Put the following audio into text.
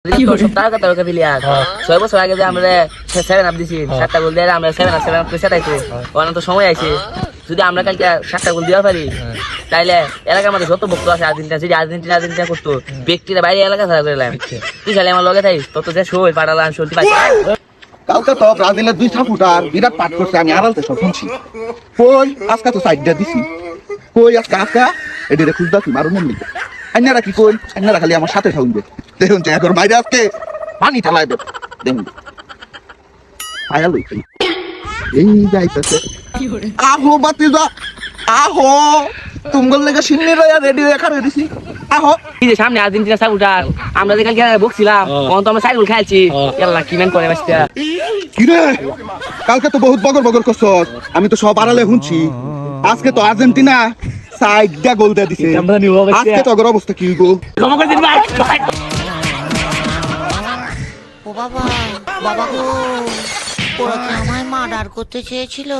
সপ্তাহ কথা দিলি আর 6 বছর আগে যে আমরা 7 আপ দিছি 7টা গোল দিয়ে আমরা 7 আপ সেটাইতো কারণ তো সময় আছে যদি আমরা কালকে 7টা গোল দিতে পারি তাইলে এলাকার মধ্যে যত ভক্ত আছে আর্জেন্টিনা করতো ব্যক্তিরা বাইরে এলাকা ছাড়া করলাম তুই খালি আমার লগে থাইস তত যে শোল পাঠালাম শুনতে পাচ্ছি কালকে তো ব্রাজিলের 2 সাপোর্টার বিরাট পাঠ করছে আমি আড়ালতে সব শুনছি কই আজকে তো সাইডটা দিছি কই আজকে এদিকে খুঁজদাছি মারুন নি আইনারা কি কই আইনারা খালি আমার সাথে থাকবে দেখুন যে এখন বাইরে আজকে পানি ঠালাই দেব দেখুন আয়াল এই যাইতেছে আহো বাতিজা আহো তুমগল লেগে সিন্নি রয়া রেডি হয়ে খারে দিছি আহো এই যে সামনে আর্জেন্টিনা সাপোর্টার আমরা যে কালকে বকছিলাম তখন তো আমরা সাইকেল খেলছি আল্লাহ কি ম্যান করে বাস্তা কি রে কালকে তো বহুত বগর করছস আমি তো সব আড়ালে শুনছি আজকে তো আর্জেন্টিনা সাইডটা গোল দিয়ে দিছে আজকে তো অবস্থা কি গো ক্ষমা করে দিন ভাই ও বাবা বাবা গো ওরা কি আমায় মার্ডার করতে চেয়েছিল